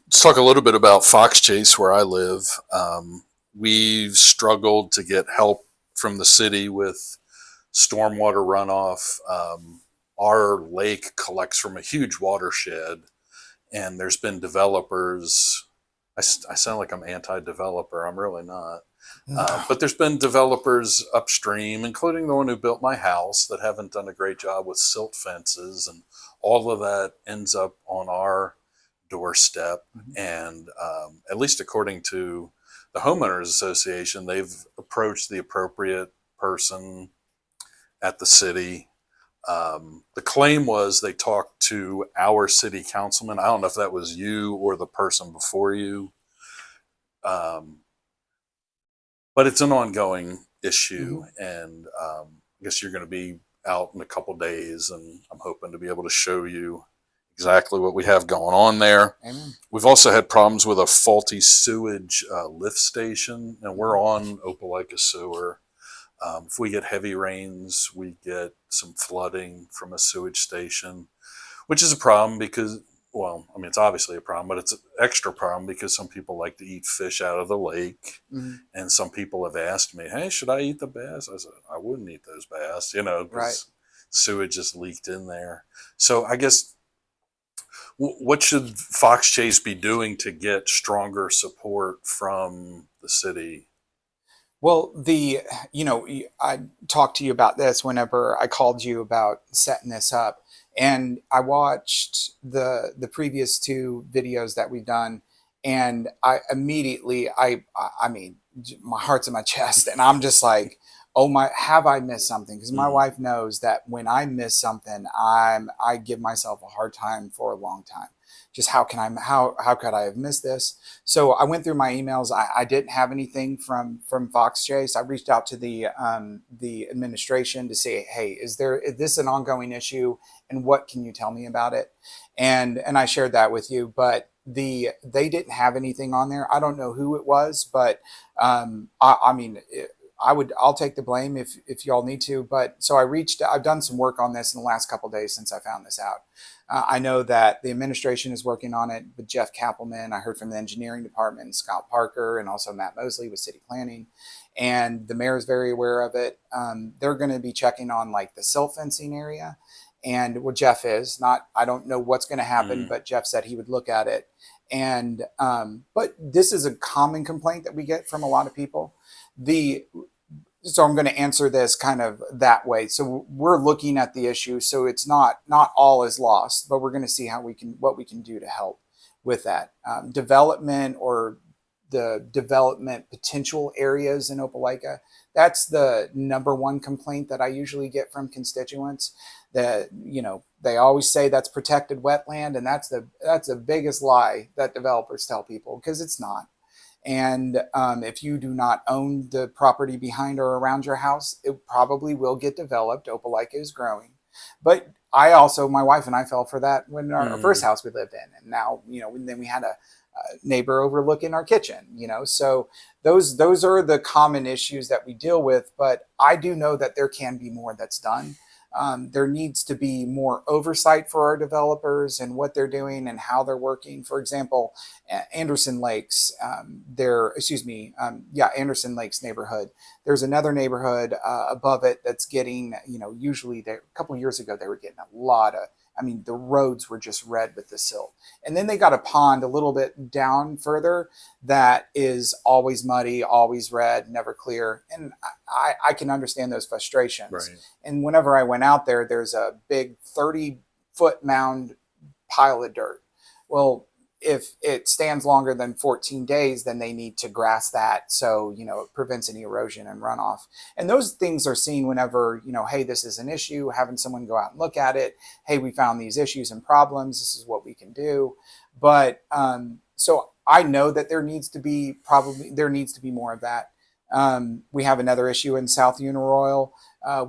Let's talk a little bit about Foxchase, where I live. We've struggled to get help from the city with stormwater runoff. Our lake collects from a huge watershed, and there's been developers. I sound like I'm anti-developer. I'm really not. No. But there's been developers upstream, including the one who built my house, that haven't done a great job with silt fences, and all of that ends up on our doorstep. Mhm. And at least according to the homeowners association, they've approached the appropriate person at the city. The claim was they talked to our city councilman. I don't know if that was you or the person before you, um, but it's an ongoing issue. Mhm. And I guess you're going to be out in a couple days, and I'm hoping to be able to show you exactly what we have going on there. Amen. We've also had problems with a faulty sewage lift station, and we're Mhm. on Opelika sewer. If we get heavy rains, we get some flooding from a sewage station, which is a problem because, well, I mean, it's obviously a problem, but it's an extra problem because some people like to eat fish out of the lake. Mhm. And some people have asked me, hey, should I eat the bass? I said, I wouldn't eat those bass, Right. because sewage just leaked in there. So I guess what should Foxchase be doing to get stronger support from the city? Well, I talked to you about this whenever I called you about setting this up, and I watched the previous two videos that we've done, and I immediately, I mean, my heart's in my chest, and I'm just like, oh my, have I missed something? Because my Mm, wife knows that when I miss something, I give myself a hard time for a long time. Just how could I have missed this? So I went through my emails. I didn't have anything from Foxchase. I reached out to the administration to say, hey, is this an ongoing issue, and what can you tell me about it? And I shared that with you, but they didn't have anything on there. I don't know who it was, but I mean. I'll take the blame if y'all need to. But so I've done some work on this in the last couple of days since I found this out. I know that the administration is working on it with Jeff Kappelman. I heard from the engineering department, Scott Parker, and also Matt Mosley with city planning. And the mayor is very aware of it. They're going to be checking on like the silt fencing area. And well, Jeff is not, I don't know what's going to happen, mm, but Jeff said he would look at it. And, but this is a common complaint that we get from a lot of people. The so I'm going to answer this kind of that way. So we're looking at the issue. So it's not all is lost, but we're going to see how we can what we can do to help with that development or the development potential areas in Opelika. That's the number one complaint that I usually get from constituents. That they always say that's protected wetland, and that's the biggest lie that developers tell people because it's not. And if you do not own the property behind or around your house, it probably will get developed. Opelika is growing. But my wife and I fell for that when our first mm. house we lived in. And now, then we had a neighbor overlooking our kitchen. So those are the common issues that we deal with. But I do know that there can be more that's done. There needs to be more oversight for our developers and what they're doing and how they're working. For example, Anderson Lakes, Anderson Lakes neighborhood. There's another neighborhood above it that's getting, usually a couple of years ago they were getting a lot of. I mean, the roads were just red with the silt. And then they got a pond a little bit down further that is always muddy, always red, never clear. And I can understand those frustrations. Right. And whenever I went out there, there's a big 30-foot mound pile of dirt. Well, if it stands longer than 14 days, then they need to grass that so it prevents any erosion and runoff. And those things are seen whenever hey, this is an issue. Having someone go out and look at it. Hey, we found these issues and problems. This is what we can do. But so I know that there needs to be more of that. We have another issue in South Uniroyal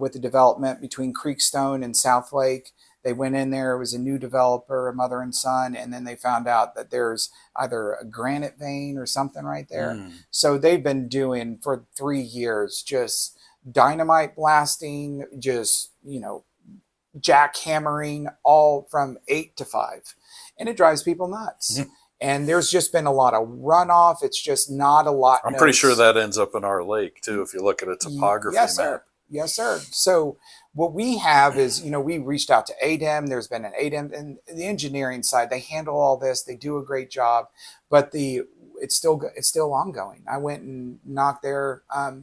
with the development between Creekstone and South Lake. They went in there, it was a new developer, a mother and son, and then they found out that there's either a granite vein or something right there. Mm. So they've been doing for 3 years just dynamite blasting, just, jackhammering all from 8 to 5. And it drives people nuts. and there's just been a lot of runoff. It's just not a lot. I'm pretty sure that ends up in our lake too, if you look at a topography Yes, map. sir. Yes, sir. So what we have is, we reached out to ADEM. There's been an ADEM, and the engineering side, they handle all this. They do a great job, but it's still ongoing. I went and knocked there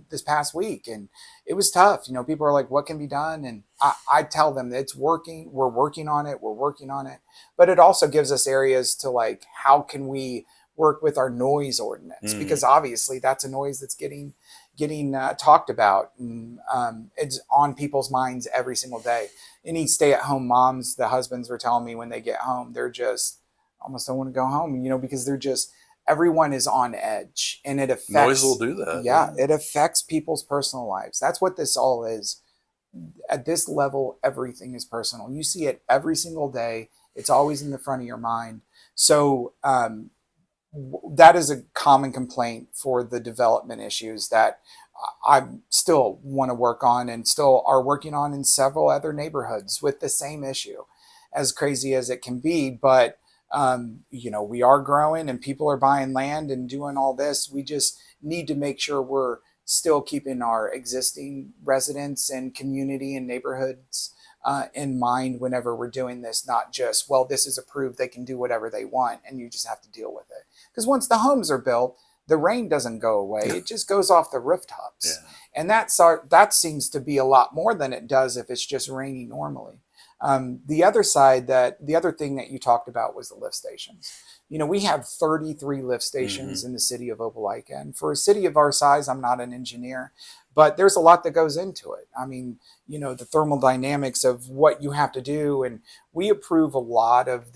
this past week, and it was tough. People are like, "What can be done?" And I tell them that it's working. We're working on it. We're working on it. But it also gives us areas to, like, how can we work with our noise ordinance, because obviously that's a noise that's getting talked about, and it's on people's minds every single day. Any stay-at-home moms, the husbands were telling me when they get home, they're just almost don't want to go home, because they're just, everyone is on edge, and it affects, noise will do that. Yeah, it affects people's personal lives. That's what this all is. At this level, everything is personal. You see it every single day. It's always in the front of your mind. So that is a common complaint for the development issues that I still want to work on, and still are working on in several other neighborhoods with the same issue, as crazy as it can be. But we are growing, and people are buying land and doing all this. We just need to make sure we're still keeping our existing residents and community and neighborhoods in mind whenever we're doing this. Not just, well, this is approved, they can do whatever they want, and you just have to deal with it. Because once the homes are built, the rain doesn't go away. It just goes off the rooftops. Yeah. And that seems to be a lot more than it does if it's just raining normally. The other thing that you talked about was the lift stations. We have 33 lift stations in the city of Opelika. And for a city of our size, I'm not an engineer, but there's a lot that goes into it. I mean, the thermal dynamics of what you have to do. And we approve a lot of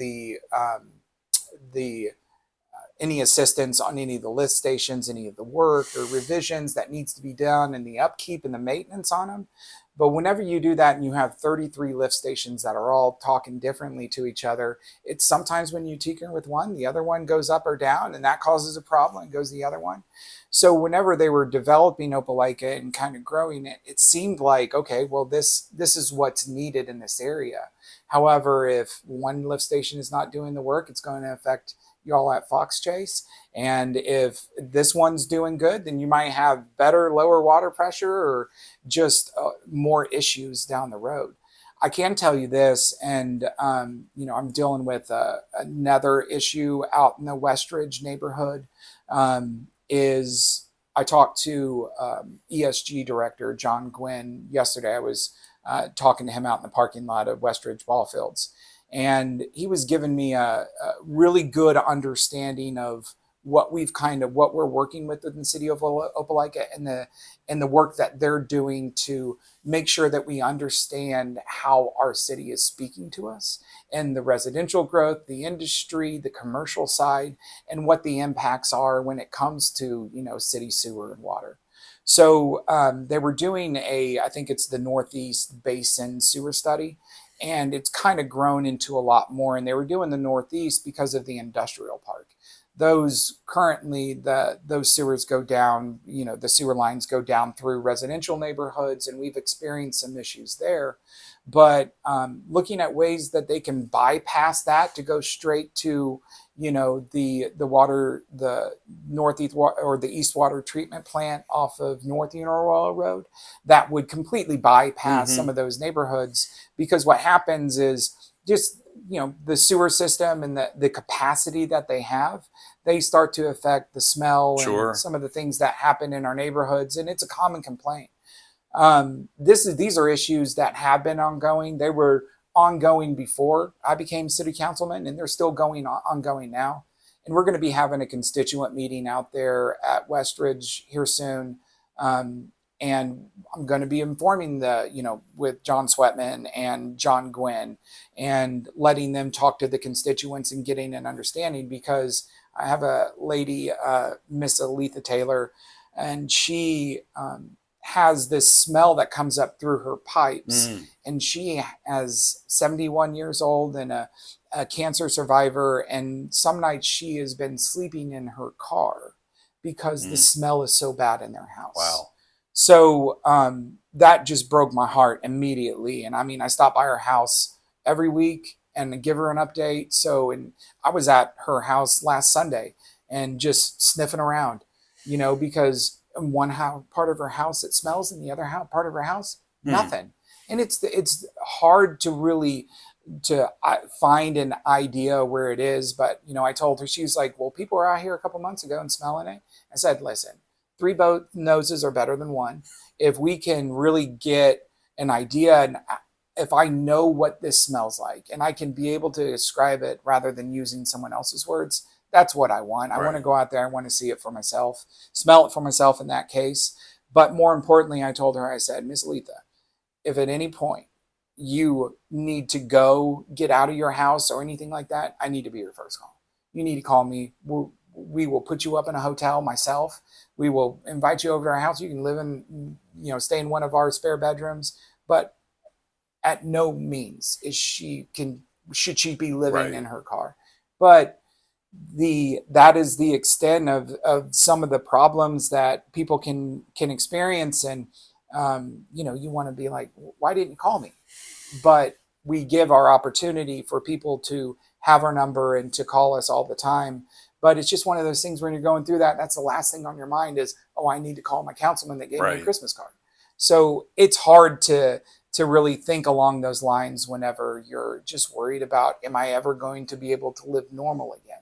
any assistance on any of the lift stations, any of the work or revisions that needs to be done, and the upkeep and the maintenance on them. But whenever you do that and you have 33 lift stations that are all talking differently to each other, it's sometimes when you tinker with one, the other one goes up or down, and that causes a problem and goes the other one. So whenever they were developing Opelika and kind of growing it, it seemed like, okay, well, this is what's needed in this area. However, if one lift station is not doing the work, it's going to affect y'all at Foxchchase. And if this one's doing good, then you might have better, lower water pressure, or just more issues down the road. I can tell you this, and I'm dealing with another issue out in the Westridge neighborhood. Is I talked to ESG director John Gwynn yesterday. I was talking to him out in the parking lot of Westridge ball fields, and he was giving me a really good understanding of what we're working with in the city of Opelika, and the work that they're doing to make sure that we understand how our city is speaking to us, and the residential growth, the industry, the commercial side, and what the impacts are when it comes to, city sewer and water. So they were doing I think it's the Northeast Basin sewer study, and it's kind of grown into a lot more. And they were doing the Northeast because of the industrial park. Those sewers go down, the sewer lines go down through residential neighborhoods, and we've experienced some issues there. But looking at ways that they can bypass that to go straight to, the water, the Northeast or the East Water Treatment Plant off of North Union Road, that would completely bypass some of those neighborhoods. Because what happens is just, the sewer system and the capacity that they have, they start to affect the smell and some of the things that happen in our neighborhoods. And it's a common complaint. These are issues that have been ongoing. They were ongoing before I became city councilman, and they're still ongoing now. And we're going to be having a constituent meeting out there at Westridge here soon. And I'm going to be informing with John Sweatman and John Gwynn, and letting them talk to the constituents and getting an understanding, because I have a lady, Miss Aletha Taylor, and she has this smell that comes up through her pipes. And she is 71 years old and a cancer survivor. And some nights she has been sleeping in her car because the smell is so bad in their house. Wow. So that just broke my heart immediately. And I mean, I stop by her house every week. and give her an update. So, and I was at her house last Sunday and just sniffing around, because in one part of her house it smells, and the other part of her house nothing. And it's hard to really find an idea where it is. But I told her, she's like, well, people were out here a couple months ago and smelling it. I said, listen, three noses are better than one. If we can really get an idea, and if I know what this smells like and I can be able to describe it rather than using someone else's words, that's what I want. I want to go out there. I want to see it for myself, smell it for myself in that case. But more importantly, I told her, I said, Miss Letha, if at any point you need to go get out of your house or anything like that, I need to be your first call. You need to call me. We will put you up in a hotel myself. We will invite you over to our house. You can live in, stay in one of our spare bedrooms, but at no means should she be living in her car. But that is the extent of some of the problems that people can experience. And you want to be like, why didn't you call me? But we give our opportunity for people to have our number and to call us all the time. But it's just one of those things when you're going through that, that's the last thing on your mind is, oh, I need to call my councilman that gave me a Christmas card. So it's hard to really think along those lines whenever you're just worried about, am I ever going to be able to live normal again?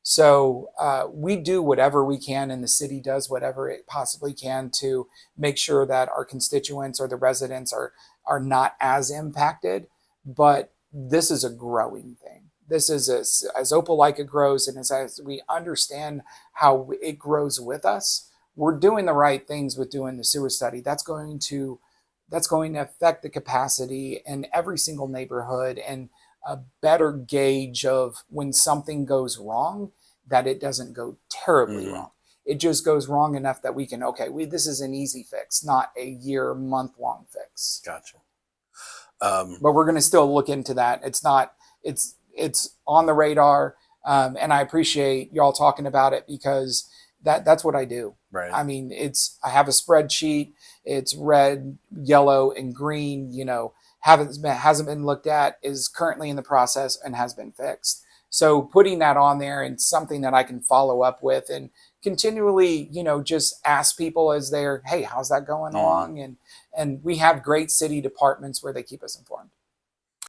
So we do whatever we can, and the city does whatever it possibly can to make sure that our constituents or the residents are not as impacted. But this is a growing thing. This is as Opelika grows, and as we understand how it grows with us, we're doing the right things with doing the sewer study. That's going to affect the capacity in every single neighborhood, and a better gauge of when something goes wrong, that it doesn't go terribly wrong. It just goes wrong enough that we can, this is an easy fix, not a year, month-long fix. Gotcha. But we're going to still look into that. It's on the radar. And I appreciate y'all talking about it, because that's what I do. Right. I mean, I have a spreadsheet. It's red, yellow, and green, hasn't been looked at, is currently in the process, and has been fixed. So putting that on there and something that I can follow up with and continually, just ask people as they're, hey, how's that going along? And we have great city departments where they keep us informed.